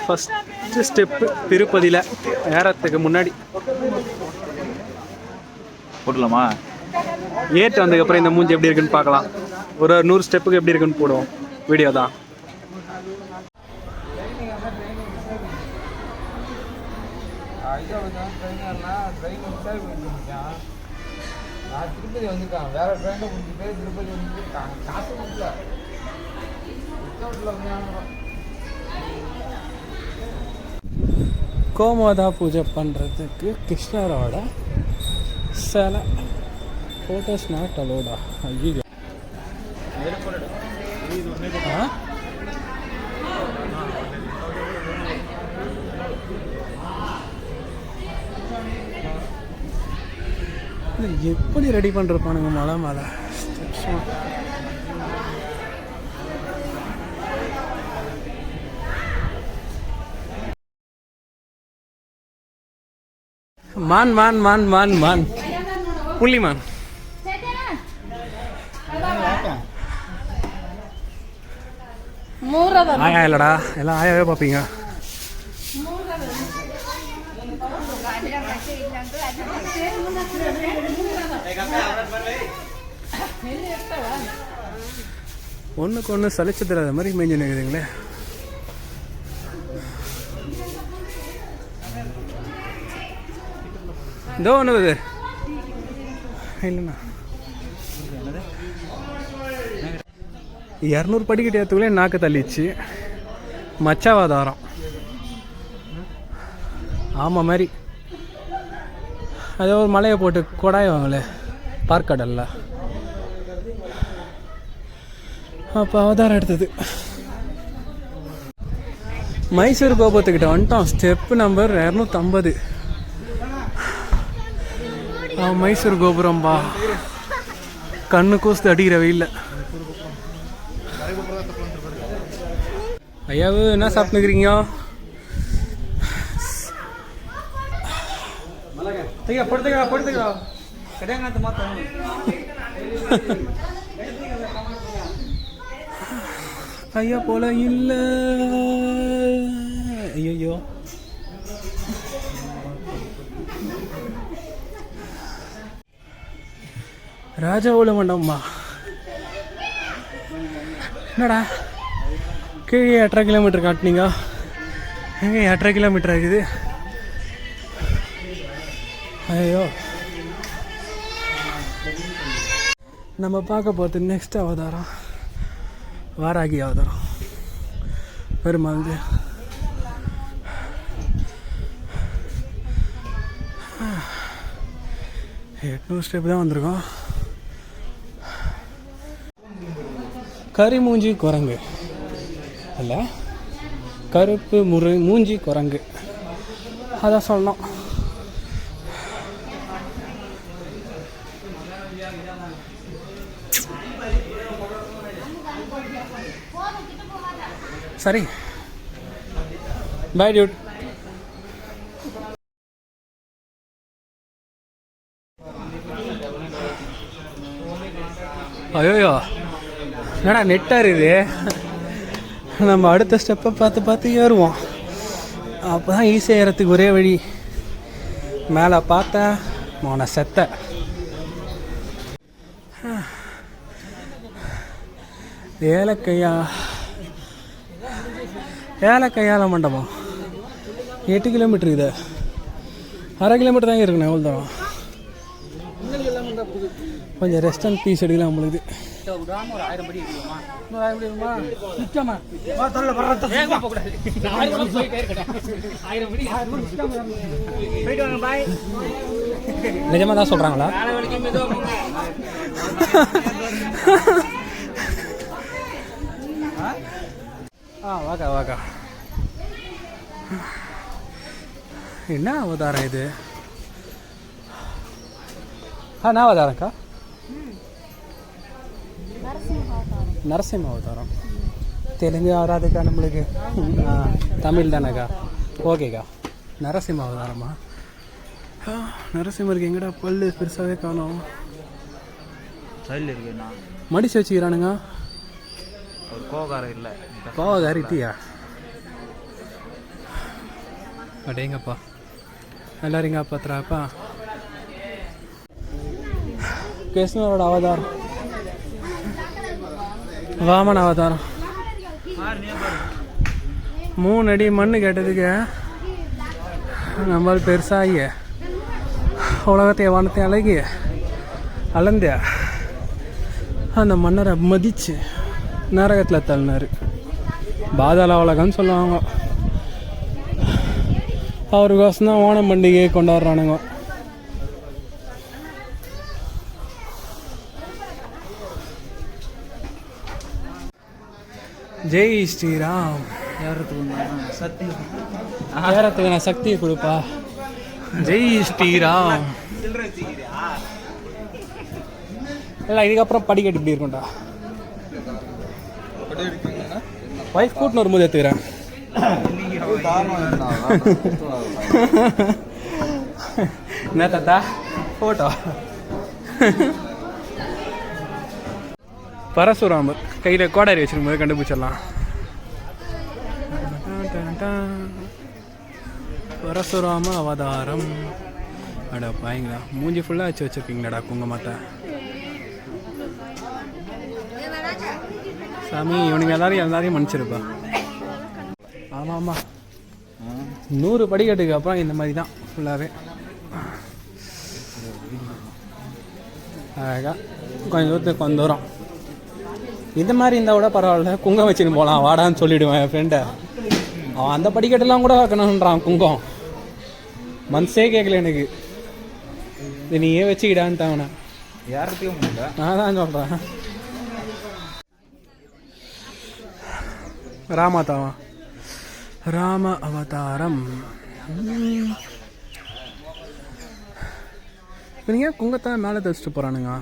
First step திருப்பதியில் ஏறத்துக்கு முன்னாடி போடலாமா? ஏற்று வந்ததுக்கப்புறம் இந்த மூஞ்சி எப்படி இருக்குன்னு பார்க்கலாம். ஒரு 100 ஸ்டெப்புக்கு எப்படி இருக்குன்னு போடுவோம். வீடியோ தான். திருப்பதி வந்துட்டான், வேற ட்ரெயினை பிடிச்சிட்டு திருப்பதி வந்துட்டான், காசு கொடுக்கல. கோமாதா பூஜை பண்ணுறதுக்கு கிருஷ்ணரோட சிலை. ஃபோட்டோஸ் நாட் அலோடா. ஐயோ எப்படி ரெடி பண்ணிருப்பானுங்க மலை மேலே. மான் மான் மான் மான் மான் புள்ளி மான். ஆயா இல்லடா, எல்லாம் ஆயாவே பார்ப்பீங்க. ஒன்றுக்கு ஒன்று சலிச்சு தராத மாதிரி மேய்ஞ்சு நிற்குதுங்களே. இதோ ஒன்று இல்லைண்ணா 200 படிக்கட்டு ஏற்றுக்குள்ளே நாக்கு தள்ளிச்சு. மச்சாவாதாரம் ஆமாம் மாதிரி அதோ ஒரு மலையை போட்டு கொடாயுவாங்களே பார்க்கடல்ல, அப்போ அவதாரம் எடுத்தது. மைசூர் கோபுரத்துக்கிட்ட வந்துட்டோம். Step number 250. மைசூர் கோபுரம்பா, கண்ணு கூஸ்து அடிக்கிற வெயில்ல. ஐயாவு என்ன சாப்பிட்டுக்கிறீங்க? ஐயா போல இல்ல. ஐயோ ராஜாவுல மண்டபமா என்னடா கீழே 8.5 கிலோமீட்டர் காட்டினீங்க. எங்கே 8.5 கிலோமீட்டர் ஆகுது? ஐயோ நம்ம பார்க்க போகிறது நெக்ஸ்ட் அவதாரம் வாராகி அவதாரம். பெருமாள் 800 ஸ்டெப் தான் வந்திருக்கோம். கரிமூஞ்சி குரங்கு இல்லை, கருப்பு மூஞ்சி குரங்கு அதான் சொல்லணும். சரி பாய் டியூட். ஐயோயோ என்னடா நெட்டாக இருக்குது. நம்ம அடுத்த ஸ்டெப்பை பார்த்து ஏறுவோம். அப்போ தான் ஈஸியாக ஏறத்துக்கு ஒரே வழி. மேலே பார்த்தா மோன செத்த. ஏலக்கையால மண்டபம் 8 கிலோமீட்டர். இது 1/2 கிலோமீட்டர் தான் இருக்குண்ணே. எவ்வளோ தூரம்? கொஞ்சம் ரெஸ்ட் அண்ட் பீஸ் எடுக்கலாம் நம்மளுக்கு. நிஜமா தான் சொல்றாங்களா? வாக்கா என்ன அவதாரம் இது? என்ன அவதாரம்க்கா? நரசிம்ம அவதாரம். தெலுங்கு ஆராதுக்கா நம்மளுக்கு? தமிழ் தானேக்கா? ஓகேக்கா. நரசிம்ம அவதாரமா? நரசிம்மருக்கு எங்கடா பல்லு பெருசாகவே காணும். மடிச்சு வச்சுக்கிறானுங்க. ஒரு கோகாரம் இல்லை. கோவக்கார இத்தியா அடேங்கப்பா எல்லாரிங்க பத்திராப்பா. கிருஷ்ணரோட அவதாரம், வாமன அவதாரம். 3 அடி மண்ணு கேட்டதுக்கு நம்ம பெருசாகி உலகத்தை வானத்தை அழகி அளந்த அந்த மன்னரை மதித்து நரகத்தில் தள்ளினார். பாதாள உலகம்னு சொல்லுவாங்க. அவருக்கோசம் தான் ஓணம் பண்டிகையை கொண்டாடுறானுங்க. ஜெய் ஸ்ரீராம். யாரத்துக்கு நான் சக்தியை கொடுப்பா. ஜெய் ஸ்ரீராம். இல்லை இதுக்கப்புறம் படிக்கட்டு இப்படி இருக்கும்டா. ஒய்ஃப் கூட்டின்னு வரும்போது எடுத்துக்கிறேன். என்ன தாத்தா ஃபோட்டோ. பரசுராமர் கையில் கோடாரி வச்சிருக்கும்போது கண்டுபிடிச்சிடலாம். பரசுராம அவதாரம். அடா பாய்ங்களா, மூஞ்சி ஃபுல்லாக வச்சு வச்சுருக்கீங்களாடா குங்குமத்தை. சாமி இவனுங்க எல்லாரையும் மன்னிச்சிருப்பா. ஆமாம் ஆமாம், 100 படிக்கட்டுக்கு அப்புறம் இந்த மாதிரி தான் ஃபுல்லாகவே. அழகா கொஞ்சம் தூரத்துக்கு கொஞ்சம் தூரம் இந்த மாதிரி இருந்தால் கூட பரவாயில்ல, குங்கம் வச்சுன்னு போகலாம் வாடான்னு சொல்லிவிடுவேன் என் ஃப்ரெண்டை. அவன் அந்த படிக்கட்டெல்லாம் கூட வைக்கணுன்றான் குங்கம். மனசே கேட்கல எனக்கு. இது நீயே வச்சுக்கிடான்ட்டு அவனை யார்கிட்டையும் நான் தான் சொல்கிறேன். ராமாதாவா ராம அவதாரம். இப்போ நீங்கள் குங்கத்தை மேலே தச்சுட்டு போகிறானுங்க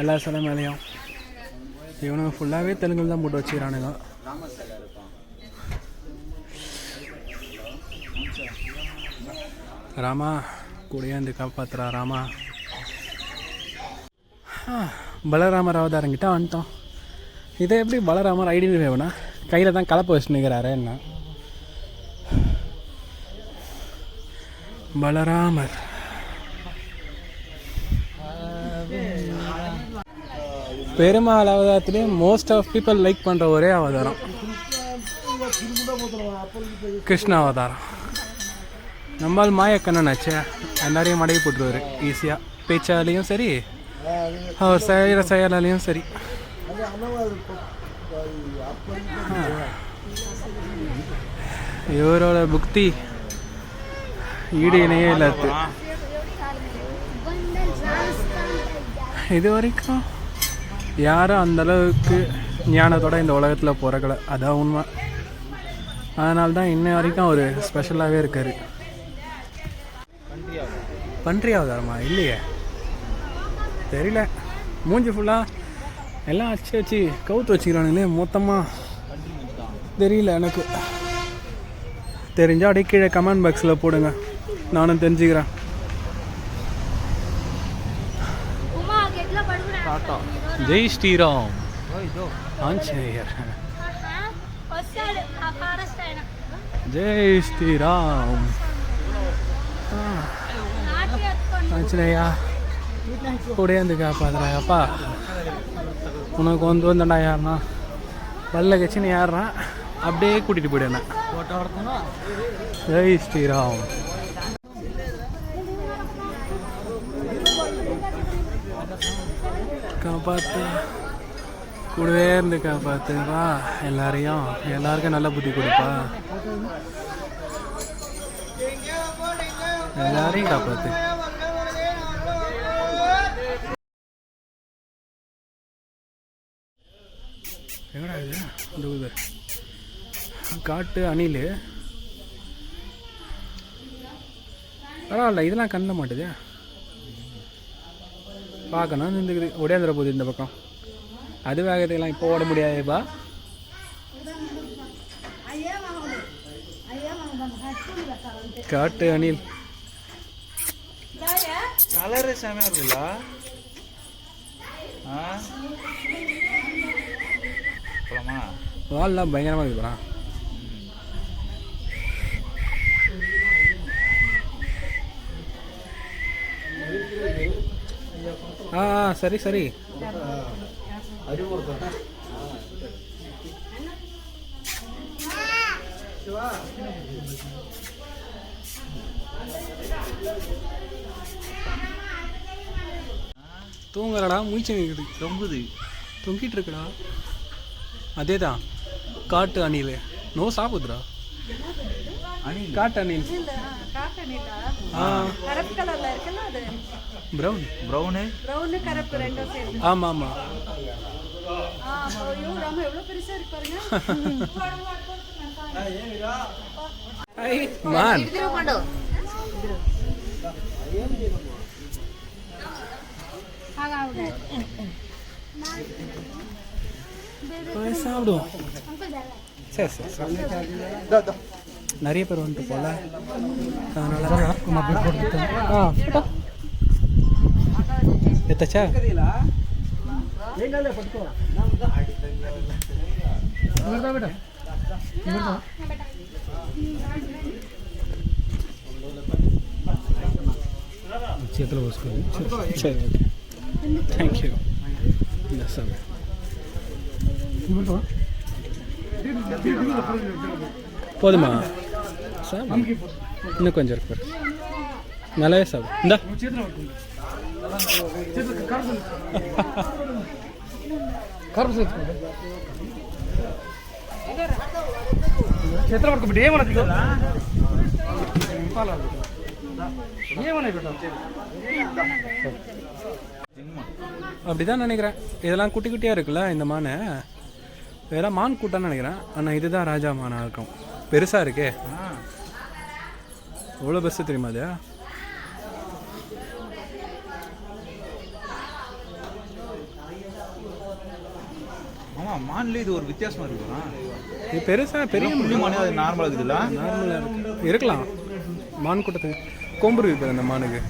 எல்லா சில மேலேயும். இவனுங்க ஃபுல்லாகவே தெலுங்குல தான் போட்டு வச்சுக்கிறானுங்க. ராமா கூடயே வந்து காப்பாற்றுறா ராமா. பலராமர் அவதாரங்கிட்ட வந்துட்டோம். இதை எப்படி பலராமர் ஐடென்டிஃபை பண்ணா? கையில் தான் கலப்பை வச்சுட்டு நிற்கிறாரு என்ன. பலராமர் பெருமாள் அவதாரத்திலே மோஸ்ட் ஆஃப் பீப்புள் லைக் பண்ணுற ஒரே அவதாரம் கிருஷ்ண அவதாரம். நம்மால் மாயக்கண்ணன் ஆச்சு, எல்லாரையும் மடக்கி போட்டுருவார் ஈஸியாக. பேச்சாலையும் சரி, அவர் செய்கிற செயலாலையும் சரி. இவரோட புக்தி ஈடு இணையே இல்லாது. இது வரைக்கும் யாரும் அந்தளவுக்கு ஞானத்தோட இந்த உலகத்தில் பிறக்கலை, அதான் உண்மை. அதனால்தான் இன்ன வரைக்கும் அவர் ஸ்பெஷலாகவே இருக்கார். பன்றி அவதாரமா? இல்லையே, தெரியல. மூஞ்சி ஃபுல்லாக எல்லாம் அடிச்சு வச்சு கவுத்து வச்சுக்கிறானுங்களே மொத்தமாக. தெரியல எனக்கு. தெரிஞ்சால் அப்படியே கீழே கமெண்ட் பாக்ஸில் போடுங்க, நானும் தெரிஞ்சுக்கிறேன். ஜெய் ஸ்ரீராம் ஆஞ்சநேயர். ஜெய் ஸ்ரீராம் ஆஞ்சநேயா கூட வந்து காப்பாத்துறாப்பா. உனக்கு வந்தண்டா யாருன்னா பல்ல கட்சின்னு யாருன்னா அப்படியே கூட்டிகிட்டு போயிடுவேன். ஜெய் ஸ்ரீராம். காப்பாற்று, கூடவே இருந்து காப்பாற்றுப்பா எல்லாரையும். எல்லாருக்கும் நல்ல புத்தி கொடுப்பா, எல்லாரையும் காப்பாற்று. எங்கடா இது? இந்த காட்டு அணில். பரவாயில்ல, இதெல்லாம் கண்ண மாட்டுது. பார்க்கணும் இந்த உடையாந்துட போகுது இந்த பக்கம். அது வேகத்துக்கெல்லாம் இப்போ ஓட முடியாதுப்பா. காட்டு அணில் கலரு செமையா இருக்குல்ல. போலாமா? வால்லாம் பயங்கரமாக இருக்குதுண்ணா. சரி சரி. தூங்குறடா, மூச்சு நிற்குது, தொங்குது, தொங்கிட்டு இருக்குடா. அதே தான் காட்டு அணில். நோ சாப்பிடுறா அணில், காட்டு அணில். ப்ரௌன் ப்ரௌனு, ஆமாம் ஆமாம். மான் சாப்பிடுவோம். சரி சரி சரி. நிறைய பேர் வந்துட்டு போல, அதனால எத்தாச்சா. చేతిలో పోసుకోండి. సరే ఓకే, థ్యాంక్ యూ. సరే போதுமா சார்? இன்னும் கொஞ்சம் இருக்கு, நல்லாவே சார். இந்தா చేతిలో పడుకోబెట్టి ఏమన్నా அப்படிதான் நினைக்கிறேன். இதெல்லாம் குட்டி குட்டியாக இருக்குல்ல இந்த மான், இதெல்லாம் மான் கூட்டான்னு நினைக்கிறேன். ஆனால் இதுதான் ராஜா மானாக இருக்கும். பெருசாக இருக்கே, எவ்வளோ பெருசு தெரியுமா அது? ஆமாம், மான்ல இது ஒரு வித்தியாசமாக இருக்குதுண்ணா. இது பெருசாக பெரிய புள்ளி மானே அது நார்மலாக இருக்குதுல்ல? நார்மலாக இருக்கு, இருக்கலாம். மான் கூட்டத்துக்கு கொம்பு இருக்குது அந்த மானுக்கு.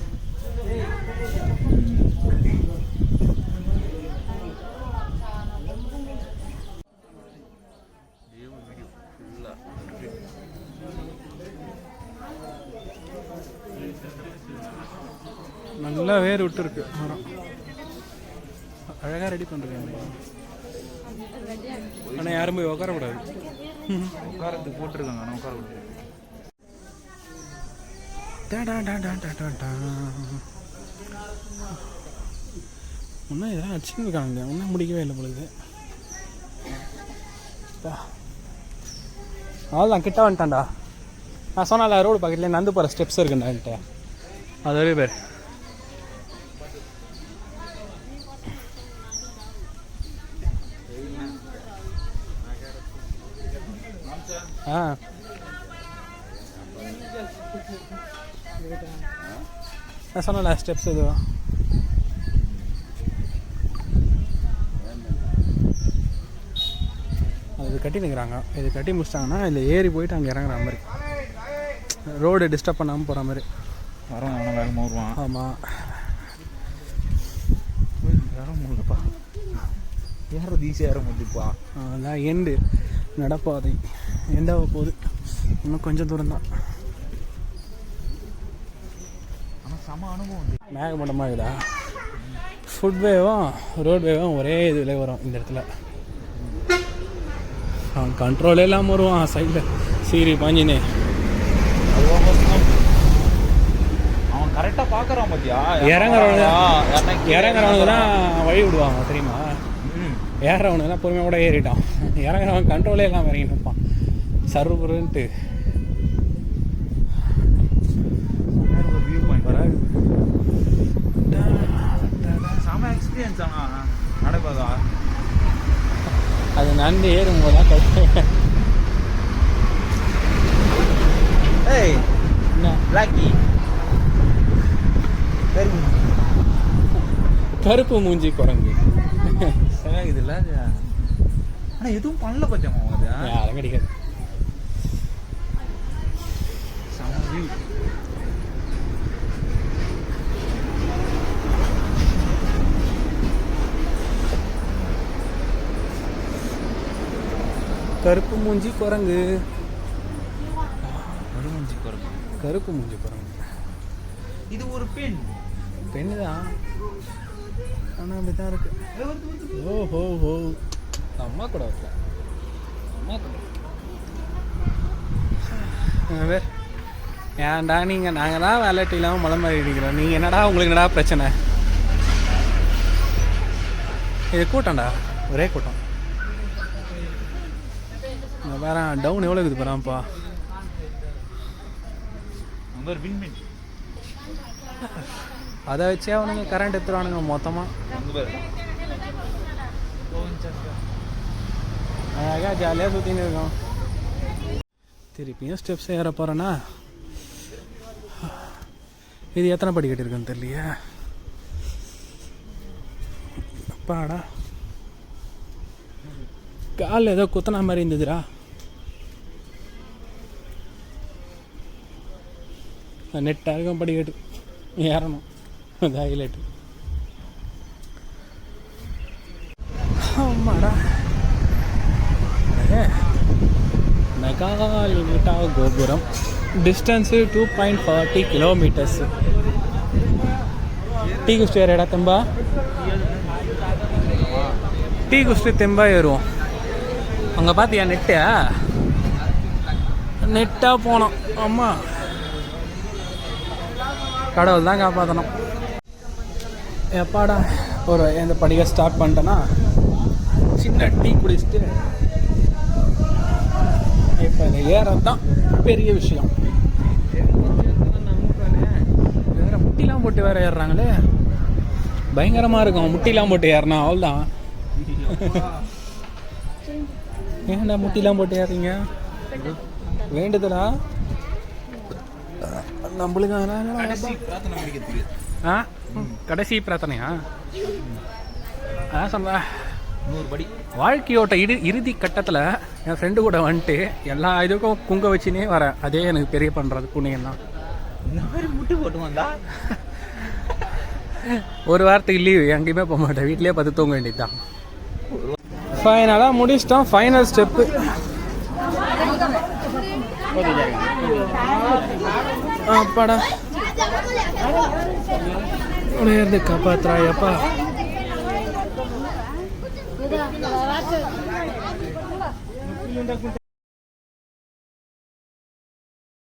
நல்லா வேர் விட்டு இருக்கு மரம், அழகாக ரெடி பண்ணுறாங்க. ஆனால் யாரும் போய் உட்காரக்கூடாது. உட்காரத்துக்கு போட்டிருக்காங்க, ஆனால் உட்காரக்கூடாது. இன்னும் இதெல்லாம் அடிச்சுருக்காங்க, இன்னும் முடிக்கவே இல்லை பொழுது. அவ்வளோதான், கிட்ட வந்துட்டான்டா. நான் சொன்னால ரோடு பக்கத்துலேயே நந்து போகிற ஸ்டெப்ஸ் இருக்குண்டான்ட்டு, அதே பேர். நான் சொன்னல ஸ்டெப்ஸ் இது. அது கட்டி நிற்கிறாங்க. இது கட்டி முடிச்சிட்டாங்கன்னா இதில் ஏறி போயிட்டு அங்கே இறங்குற மாதிரி, ரோடு டிஸ்டர்ப் பண்ணாமல் போகிற மாதிரி. வரோம், அவனை வேகமாக வருவான். ஆமாம், ஏற முடியலப்பா, ஏறது ஈஸியாக ஏற முடியுப்பா. அதான் எண்டு நடப்பாதை எண்டாக போகுது, இன்னும் கொஞ்சம் தூரம் தான். ஆனால் செம அனுபவம். மேகமண்டமாக இருக்குதா? ஃபுட்வேவும் ரோட்வேவும் ஒரே இதில் வரும் இந்த இடத்துல. அவன் கண்ட்ரோலே இல்லாமல் வருவான் சைடில் சீரி பாஞ்சினே. அவன் கரெக்டாக பார்க்குறான் பார்த்தியா? இறங்குறவனுக்கு தான் வழி விடுவாங்க தெரியுமா? ஏறவனுக்கு தான் பொறுமையாக கூட ஏறிட்டான். இறங்குறவன் கண்ட்ரோலே இல்லாமல் இறங்கிட்டு இருப்பான் சர்வருன்ட்டு. வியூ பாயிண்ட் வராது. செம எக்ஸ்பீரியன்ஸ். ஆனால் நடப்பதா அது நண்டு ஏறும்போது தான் கட்டு. ஏய் என்ன பிளாக்கி கருப்பு மூஞ்சி குரங்கு இதில். ஆனால் எதுவும் பண்ணல பத்தியமா அது யாரும் கிடைக்காது. செம வியூ. கருப்பு மூஞ்சி குரங்கு. கருமூஞ்சி குரங்கு. கருப்பு மூஞ்சி குரங்கு. இது ஒரு பெண். பெண்ணு தான், ஆனால் அப்படி தான் இருக்கு. ஓஹோ ஹோ, அம்மா கூட வரல. அம்மா கூட வேறு ஏன்டா நீங்கள், நாங்கள் தான் வேலைட்டி இல்லாமல் மலை மாதிரி அடிக்கிறோம். நீங்கள் என்னடா, உங்களுக்கு என்னடா பிரச்சனை? இது கூட்டம்டா, ஒரே கூட்டம். வேற டவுன் எவ்வளோ இருக்குது பாருப்பா. அங்கே ஒரு விண்மீன். அதை வச்சே அவனுங்க கரண்ட் எடுத்துருவானுங்க மொத்தமாக. அழகாக ஜாலியாக சுற்றின்னு இருக்கோம். திருப்பியும் ஸ்டெப்ஸ் ஏற போகிறேன்னா, இது எத்தனை படிக்கட்டு இருக்குன்னு தெரியலையே. அப்பாடா, கால் ஏதோ குத்தனா மாதிரி இருந்ததுடா. நெட்டாக இருக்கும் படிக்கட்டு, ஏறணும். அது ஹைலைட்டு. ஆமாடா, மெகாலிமிட்டா கோபுரம். Distance 2.40 kilometres. டீ குஸ்டி ஏறடா தெம்பா, டீ குஸ்டி தெம்பா ஏறுவோம். அங்கே பார்த்தியா நெட்டா, நெட்டாக போனோம். அம்மா கடவுள் தான் காப்பாற்றணும். எப்பாடா ஒரு எந்த படிக்க ஸ்டார்ட் பண்ணிட்டேன்னா, சின்ன டீ குடிச்சிட்டு இப்போ இந்த ஏறது தான் பெரிய விஷயம். வேறு முட்டிலாம் போட்டு வேறு ஏறுறாங்களே, பயங்கரமாக இருக்கும். முட்டிலாம் போட்டு ஏறினா அவ்வளோதான். ஏன்டா முட்டிலாம் போட்டு ஏறுறீங்க? வேண்டுதலா நம்மளுக்கு? ஆ, கடைசி பிரார்த்தனையா? சொல்ல 100 படி. வாழ்க்கையோட்ட இறுதி கட்டத்தில் என் ஃப்ரெண்டு கூட வந்துட்டு எல்லா இதுக்கும் குங்க வச்சுனே வரேன். அதே எனக்கு பெரிய பண்ணுறது புண்ணியம் தான். இந்த மாதிரி முட்டு போட்டு வந்தா ஒரு வாரத்துக்கு லீவு, எங்கேயுமே போக மாட்டேன், வீட்லேயே பார்த்து தூங்க வேண்டியது தான். ஃபைனலாக முடிச்சிட்டோம். Final step. அப்பாடா, உடையது காப்பாத்துறாயப்பா.